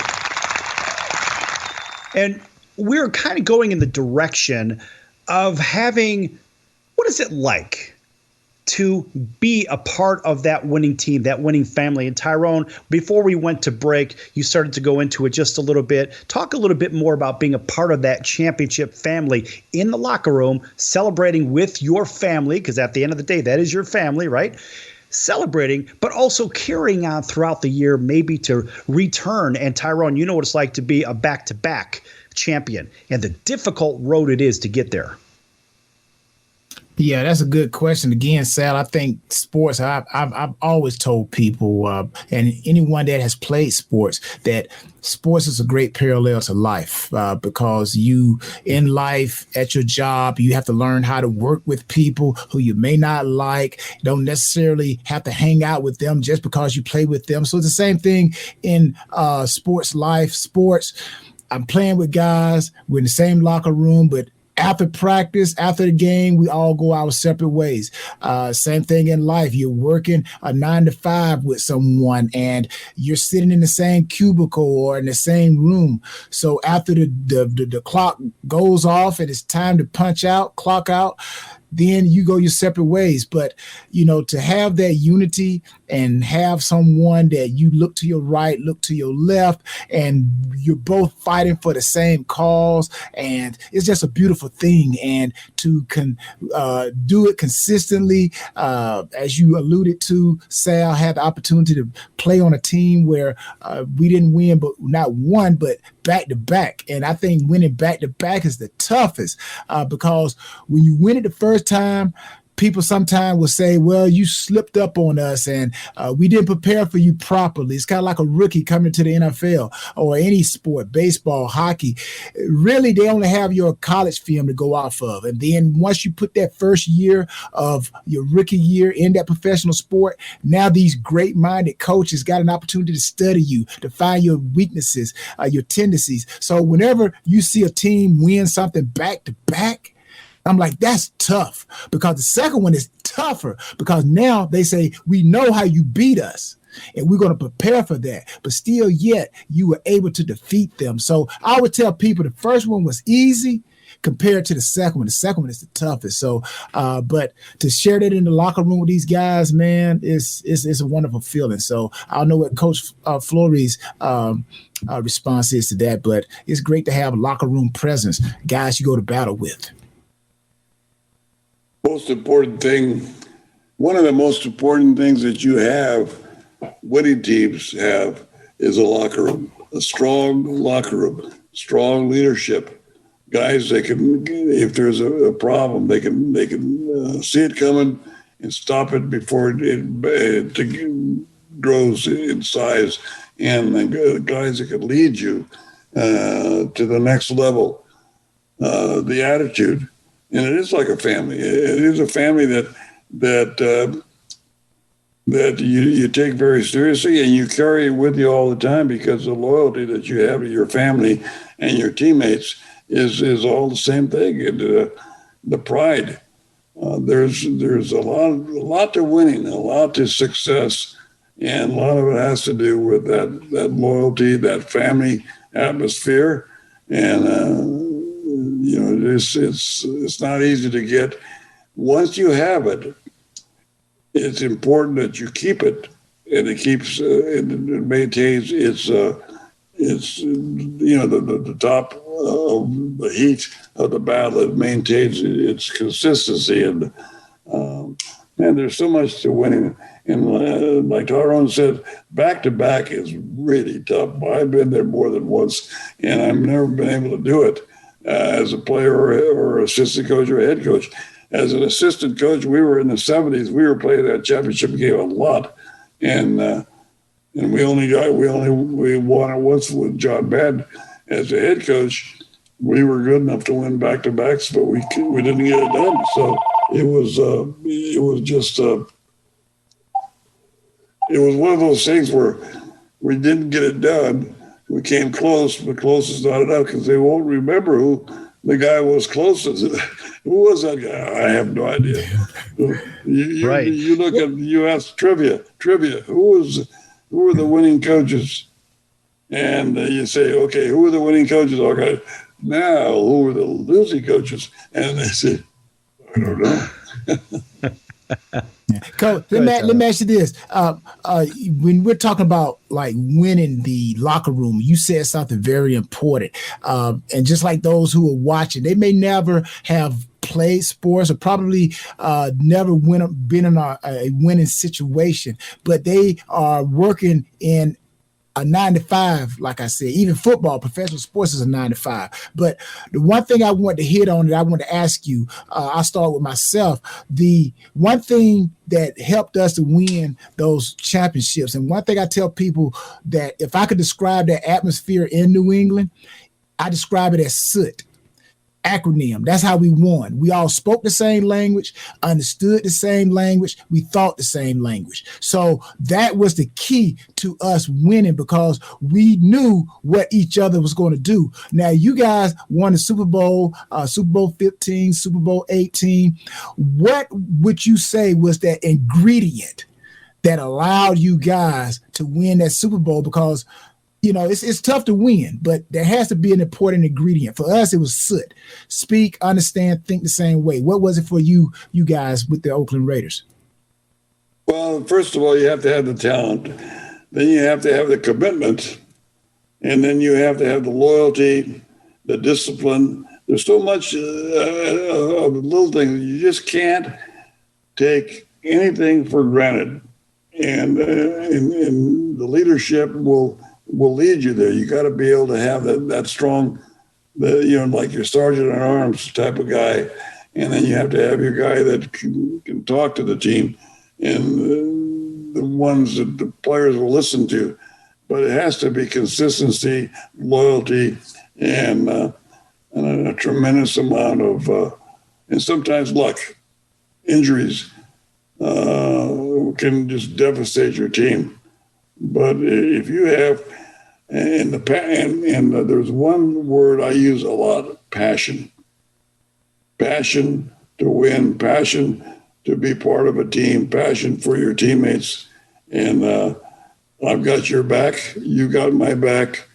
And we're kind of going in the direction of having, what is it like to be a part of that winning team, that winning family? And Tyrone, before we went to break, you started to go into it just a little bit. Talk a little bit more about being a part of that championship family in the locker room, celebrating with your family, because at the end of the day, that is your family, right? Celebrating, but also carrying on throughout the year, maybe to return. And Tyrone, you know what it's like to be a back-to-back champion and the difficult road it is to get there. Yeah, that's a good question. Again, Sal, I think sports, I've always told people, and anyone that has played sports, that sports is a great parallel to life, because you, in life, at your job, you have to learn how to work with people who you may not like. You don't necessarily have to hang out with them just because you play with them. So it's the same thing in sports life. Sports, I'm playing with guys, we're in the same locker room, but after practice, after the game, we all go our separate ways. Same thing in life. You're working a 9 to 5 with someone and you're sitting in the same cubicle or in the same room. So after the clock goes off and it's time to punch out, clock out, then you go your separate ways. But, you know, to have that unity and have someone that you look to your right, look to your left, and you're both fighting for the same cause, and it's just a beautiful thing. And to do it consistently, as you alluded to, Sal had the opportunity to play on a team where we didn't win, but not one, but back to back. And I think winning back to back is the toughest, because when you win it the first time, people sometimes will say, well, you slipped up on us and we didn't prepare for you properly. It's kind of like a rookie coming to the NFL or any sport, baseball, hockey. Really, they only have your college film to go off of. And then once you put that first year of your rookie year in that professional sport, now these great-minded coaches got an opportunity to study you, to find your weaknesses, your tendencies. So whenever you see a team win something back to back, I'm like, that's tough, because the second one is tougher, because now they say, we know how you beat us and we're going to prepare for that. But still yet you were able to defeat them. So I would tell people the first one was easy compared to the second one. The second one is the toughest. So, but to share that in the locker room with these guys, man, it's a wonderful feeling. So I don't know what Coach Flores' response is to that, but it's great to have a locker room presence, guys you go to battle with. Most important thing, one of the most important things that you have, winning teams have, is a locker room, a strong locker room, strong leadership. Guys that can, if there's a problem, they can see it coming and stop it before it grows in size, and guys that can lead you to the next level. The attitude. And it is like a family. It is a family that you take very seriously, and you carry with you all the time, because the loyalty that you have to your family and your teammates is all the same thing. And the pride. There's a lot to winning, a lot to success, and a lot of it has to do with that loyalty, that family atmosphere, and. You know, it's not easy to get. Once you have it, it's important that you keep it, and it maintains its the top the heat of the battle. It maintains its consistency. And, man, there's so much to winning. And like Tyrone said, back-to-back is really tough. I've been there more than once, and I've never been able to do it as a player or assistant coach or head coach. As an assistant coach, we were in the 70s. We were playing that championship game a lot, and we won it once with John Madden. As a head coach, we were good enough to win back-to-backs, but we didn't get it done. So it was just. It was one of those things where we didn't get it done. We came close, but close is not enough because they won't remember who the guy was closest. Who was that guy? I have no idea. Right. You look at, you ask trivia. Who were the winning coaches? And you say, okay, who were the winning coaches? Okay, now who were the losing coaches? And they say, I don't know. Coach, let me ask you this. When we're talking about like winning the locker room, you said something very important. And just like those who are watching, they may never have played sports or probably never been in a winning situation, but they are working in a 9-to-5, like I said. Even football, professional sports is a 9-to-5. But the one thing I want to hit on that I want to ask you, I'll start with myself. The one thing that helped us to win those championships, and one thing I tell people that if I could describe that atmosphere in New England, I describe it as soot. Acronym. That's how we won. We all spoke the same language, understood the same language, we thought the same language. So that was the key to us winning because we knew what each other was going to do. Now, you guys won the Super Bowl 15, Super Bowl 18. What would you say was that ingredient that allowed you guys to win that Super Bowl? Because it's tough to win, but there has to be an important ingredient. For us, it was soot. Speak, understand, think the same way. What was it for you guys with the Oakland Raiders? Well, first of all, you have to have the talent. Then you have to have the commitment. And then you have to have the loyalty, the discipline. There's so much of little things. You just can't take anything for granted. And the leadership will lead you there. You got to be able to have that strong, like your sergeant at arms type of guy. And then you have to have your guy that can talk to the team and the ones that the players will listen to. But it has to be consistency, loyalty, and a tremendous amount of, and sometimes luck. Injuries can just devastate your team. But if you have, and there's one word I use a lot: passion. Passion to win, passion to be part of a team, passion for your teammates. And I've got your back, you got my back,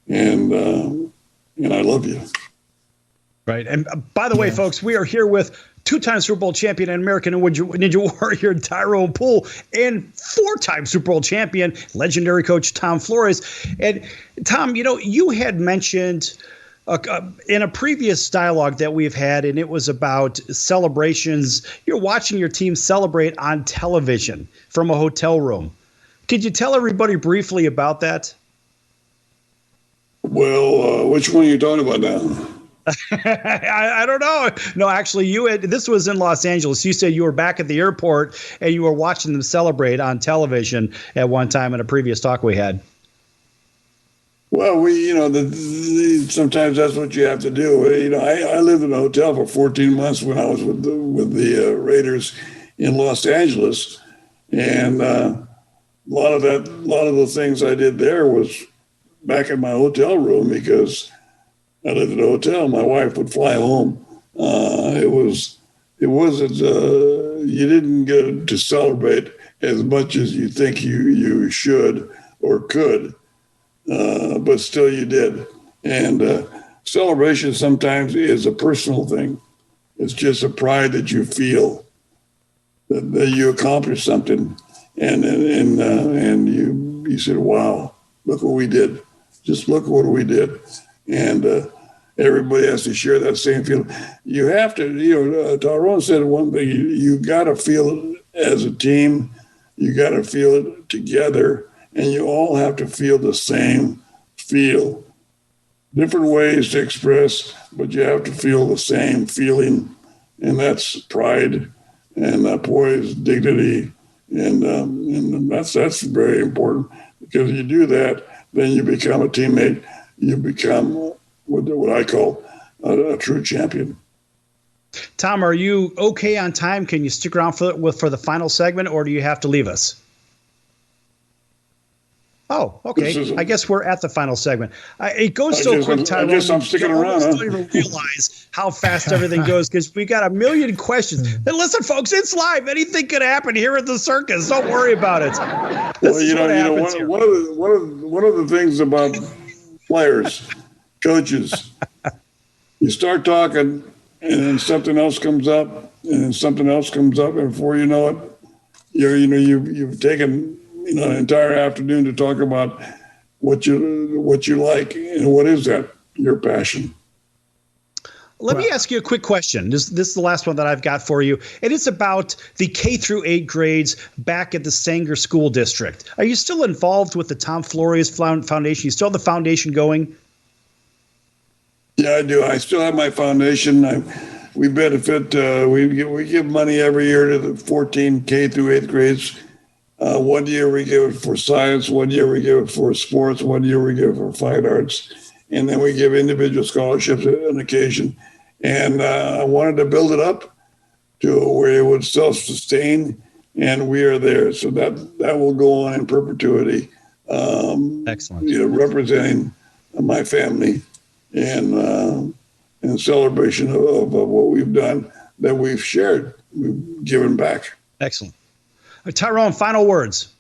and I love you. Right. And by the way, folks, we are here with two-time Super Bowl champion and American Ninja Warrior Tyrone Poole and four-time Super Bowl champion, legendary coach Tom Flores. And Tom, you had mentioned in a previous dialogue that we've had, and it was about celebrations. You're watching your team celebrate on television from a hotel room. Could you tell everybody briefly about that? Well, which one are you talking about now? I don't know. No, actually, this was in Los Angeles. You said you were back at the airport and you were watching them celebrate on television at one time in a previous talk we had. Well, sometimes that's what you have to do. I lived in a hotel for 14 months when I was with the Raiders in Los Angeles, and a lot of the things I did there was back in my hotel room because I lived in a hotel. My wife would fly home. It wasn't. You didn't get to celebrate as much as you think you should or could, but still you did. And celebration sometimes is a personal thing. It's just a pride that you feel that you accomplished something, and you said, "Wow, look what we did! Just look what we did." And everybody has to share that same feeling. You have to, Tyrone said one thing, you got to feel it as a team. You got to feel it together, and you all have to feel the same feel. Different ways to express, but you have to feel the same feeling, and that's pride and poise, dignity, and that's very important, because you do that, then you become a teammate. You become what I call a true champion. Tom, are you okay on time? Can you stick around for the final segment, or do you have to leave us? Oh, okay. I guess we're at the final segment. It goes so quick, Tyrone. I guess I'm sticking around. I don't even realize how fast everything goes, because we got a million questions. And listen, folks, it's live. Anything could happen here at the circus. Don't worry about it. One of the things about players, coaches, you start talking, and then something else comes up, and then something else comes up, and before you know it, you've taken an entire afternoon to talk about what you like, and what is that? Your passion. Let me ask you a quick question. This is the last one that I've got for you, and it's about the K through 8 grades back at the Sanger School District. Are you still involved with the Tom Flores Foundation? You still have the foundation going? Yeah, I do. I still have my foundation. We benefit. We give money every year to the 14 K through 8th grades. 1 year we give it for science. 1 year we give it for sports. 1 year we give it for fine arts, and then we give individual scholarships on occasion. And I wanted to build it up to where it would self-sustain, and we are there. So that will go on in perpetuity. Excellent. Representing my family and celebration of what we've done, that we've shared, we've given back. Excellent. Tyrone, final words.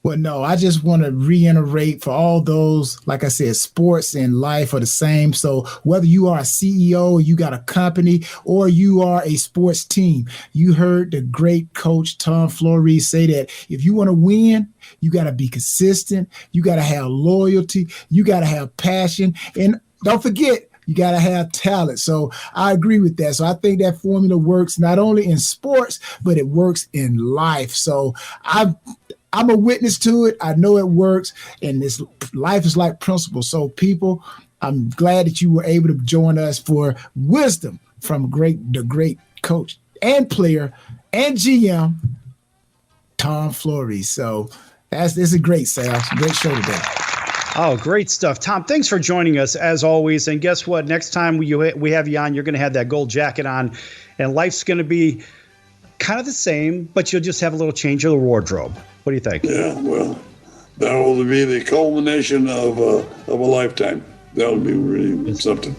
Well, no, I just want to reiterate for all those, like I said, sports and life are the same. So whether you are a CEO, or you got a company, or you are a sports team, you heard the great coach Tom Flores say that if you want to win, you got to be consistent. You got to have loyalty. You got to have passion. And don't forget, you got to have talent. So I agree with that. So I think that formula works not only in sports, but it works in life. So I'm a witness to it. I know it works, and this life is like principle. So people, I'm glad that you were able to join us for wisdom from the great coach and player and GM, Tom Flores. So it's a great, Sal. Great show today. Oh, great stuff. Tom, thanks for joining us as always. And guess what? Next time we have you on, you're going to have that gold jacket on, and life's going to be kind of the same, but you'll just have a little change of the wardrobe. What do you think? Yeah, well, that will be the culmination of a lifetime. That will be really something.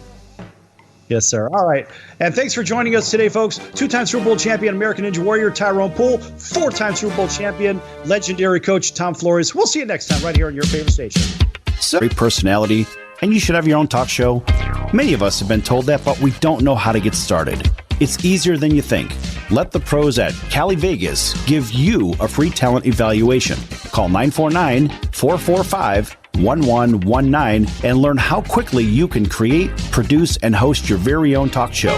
Yes, sir. All right. And thanks for joining us today, folks. 2-time Super Bowl champion, American Ninja Warrior, Tyrone Poole. 4-time Super Bowl champion, legendary coach, Tom Flores. We'll see you next time right here on your favorite station. Great personality, and you should have your own talk show. Many of us have been told that, but we don't know how to get started. It's easier than you think. Let the pros at Cali Vegas give you a free talent evaluation. Call 949-445-1119 and learn how quickly you can create, produce, and host your very own talk show.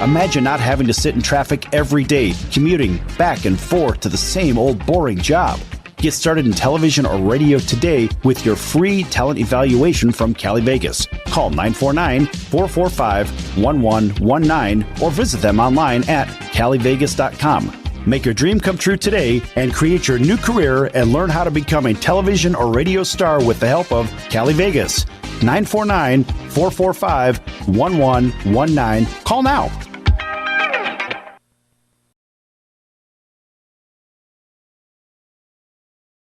Imagine not having to sit in traffic every day, commuting back and forth to the same old boring job. Get started in television or radio today with your free talent evaluation from Cali Vegas. Call 949-445-1119 or visit them online at calivegas.com. Make your dream come true today and create your new career and learn how to become a television or radio star with the help of Cali Vegas. 949-445-1119. Call now.